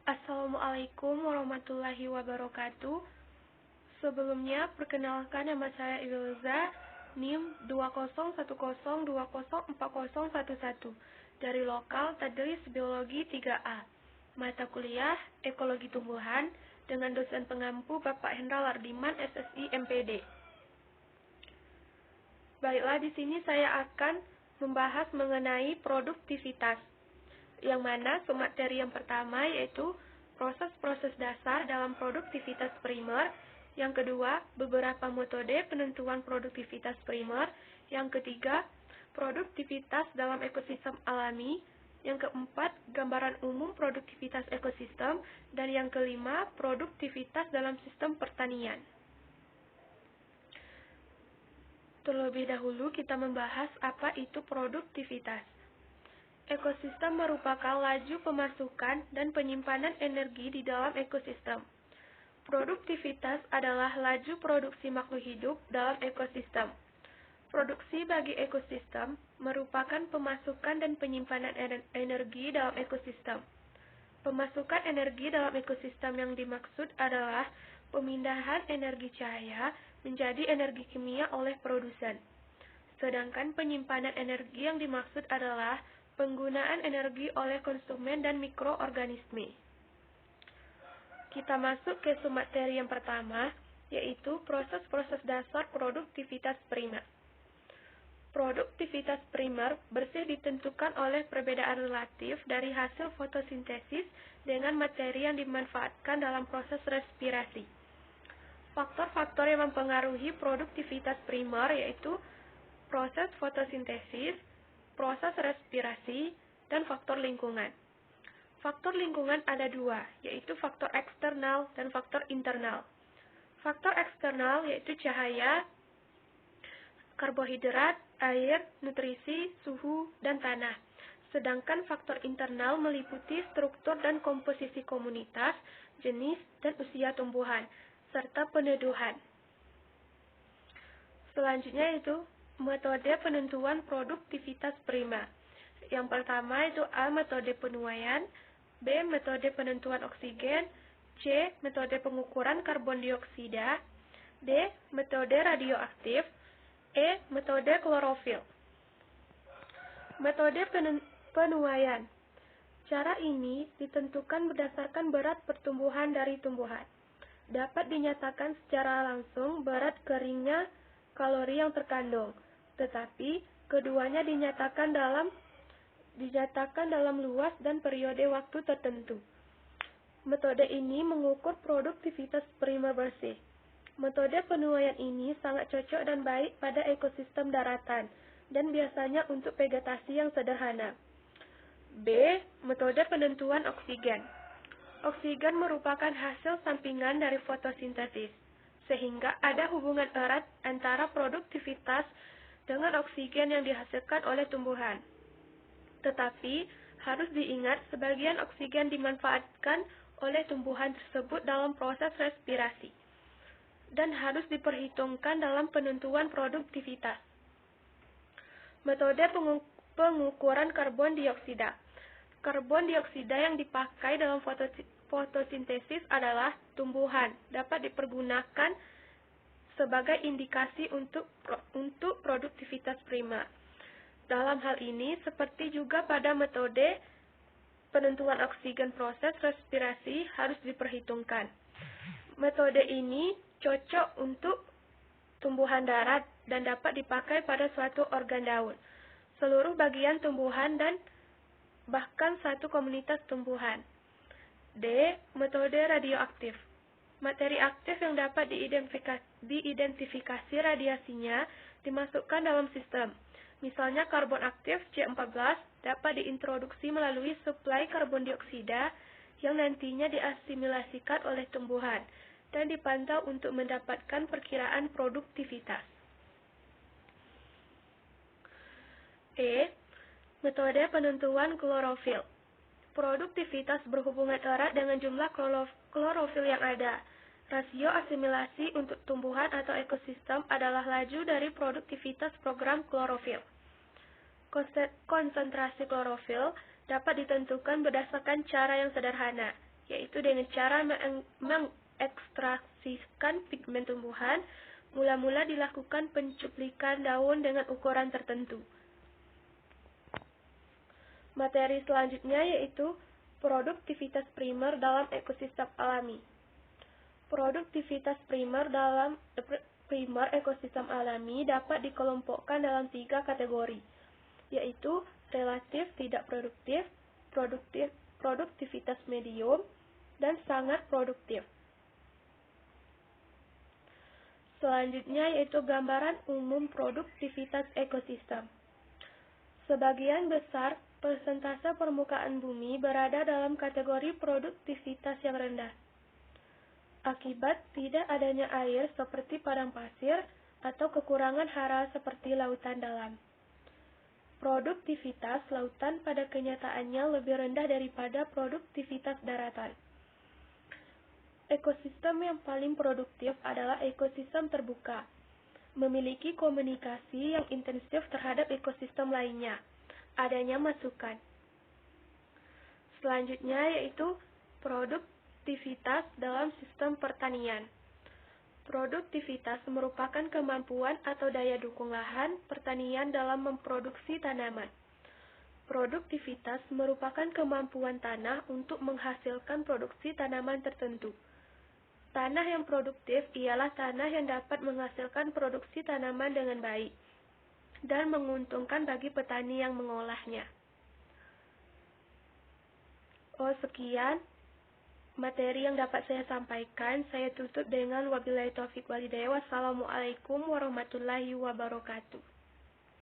Assalamualaikum warahmatullahi wabarakatuh. Sebelumnya, perkenalkan nama saya Ilza, NIM 201020404011 dari lokal Tadris Biologi 3A. Mata kuliah Ekologi Tumbuhan dengan dosen pengampu Bapak Hendra Lardiman, SSI MPD. Baiklah, di sini saya akan membahas mengenai produktivitas, yang mana submateri yang pertama yaitu proses-proses dasar dalam produktivitas primer, yang kedua beberapa metode penentuan produktivitas primer, yang ketiga produktivitas dalam ekosistem alami, yang keempat gambaran umum produktivitas ekosistem, dan yang kelima produktivitas dalam sistem pertanian. Terlebih dahulu kita membahas apa itu produktivitas. Ekosistem merupakan laju pemasukan dan penyimpanan energi di dalam ekosistem. Produktivitas adalah laju produksi makhluk hidup dalam ekosistem. Produksi bagi ekosistem merupakan pemasukan dan penyimpanan energi dalam ekosistem. Pemasukan energi dalam ekosistem yang dimaksud adalah pemindahan energi cahaya menjadi energi kimia oleh produsen. Sedangkan penyimpanan energi yang dimaksud adalah penggunaan energi oleh konsumen dan mikroorganisme. Kita masuk ke submateri yang pertama, yaitu proses-proses dasar produktivitas primer. Produktivitas primer bersih ditentukan oleh perbedaan relatif dari hasil fotosintesis dengan materi yang dimanfaatkan dalam proses respirasi. Faktor-faktor yang mempengaruhi produktivitas primer yaitu proses fotosintesis, proses respirasi, dan faktor lingkungan. Faktor lingkungan ada dua, yaitu faktor eksternal dan faktor internal. Faktor eksternal yaitu cahaya, karbohidrat, air, nutrisi, suhu, dan tanah. Sedangkan faktor internal meliputi struktur dan komposisi komunitas, jenis, dan usia tumbuhan, serta peneduhan. Selanjutnya itu metode penentuan produktivitas primer. Yang pertama itu A. Metode penuaian, B. Metode penentuan oksigen, C. Metode pengukuran karbon dioksida, D. Metode radioaktif, E. Metode klorofil. Metode penuaian. Cara ini ditentukan berdasarkan berat pertumbuhan dari tumbuhan. Dapat dinyatakan secara langsung berat keringnya kalori yang terkandung, tetapi keduanya dinyatakan dalam luas dan periode waktu tertentu. Metode ini mengukur produktivitas primer bersih. Metode penuaian ini sangat cocok dan baik pada ekosistem daratan dan biasanya untuk vegetasi yang sederhana. B. Metode penentuan oksigen. Oksigen merupakan hasil sampingan dari fotosintesis, sehingga ada hubungan erat antara produktivitas dengan oksigen yang dihasilkan oleh tumbuhan. Tetapi, harus diingat sebagian oksigen dimanfaatkan oleh tumbuhan tersebut dalam proses respirasi, dan harus diperhitungkan dalam penentuan produktivitas. Metode pengukuran karbon dioksida. Karbon dioksida yang dipakai dalam fotosintesis adalah tumbuhan, dapat dipergunakan sebagai indikasi untuk produktivitas primer. Dalam hal ini, seperti juga pada metode penentuan oksigen proses respirasi harus diperhitungkan. Metode ini cocok untuk tumbuhan darat dan dapat dipakai pada suatu organ daun, seluruh bagian tumbuhan, dan bahkan satu komunitas tumbuhan. D. Metode radioaktif. Materi aktif yang dapat diidentifikasi radiasinya dimasukkan dalam sistem. Misalnya karbon aktif C14 dapat diintroduksi melalui suplai karbon dioksida yang nantinya diasimilasikan oleh tumbuhan dan dipantau untuk mendapatkan perkiraan produktivitas. E. Metode penentuan klorofil. Produktivitas berhubungan erat dengan jumlah klorofil yang ada. Rasio asimilasi untuk tumbuhan atau ekosistem adalah laju dari produktivitas program klorofil. Konsentrasi klorofil dapat ditentukan berdasarkan cara yang sederhana, yaitu dengan cara mengekstraksikan pigmen tumbuhan. Mula-mula dilakukan pencuplikan daun dengan ukuran tertentu. Materi selanjutnya yaitu produktivitas primer dalam ekosistem alami. Produktivitas primer ekosistem alami dapat dikelompokkan dalam 3 kategori, yaitu relatif tidak produktif, produktivitas medium, dan sangat produktif. Selanjutnya yaitu gambaran umum produktivitas ekosistem. Sebagian besar persentase permukaan bumi berada dalam kategori produktivitas yang rendah, akibat tidak adanya air seperti padang pasir atau kekurangan hara seperti lautan dalam. Produktivitas lautan pada kenyataannya lebih rendah daripada produktivitas daratan. Ekosistem yang paling produktif adalah ekosistem terbuka, memiliki komunikasi yang intensif terhadap ekosistem lainnya. Adanya masukan. Selanjutnya yaitu produktivitas dalam sistem pertanian. Produktivitas merupakan kemampuan atau daya dukung lahan pertanian dalam memproduksi tanaman. Produktivitas merupakan kemampuan tanah untuk menghasilkan produksi tanaman tertentu. Tanah yang produktif ialah tanah yang dapat menghasilkan produksi tanaman dengan baik dan menguntungkan bagi petani yang mengolahnya. Sekian materi yang dapat saya sampaikan. Saya tutup dengan wabillahi taufiq walhidayah. Wassalamualaikum warahmatullahi wabarakatuh.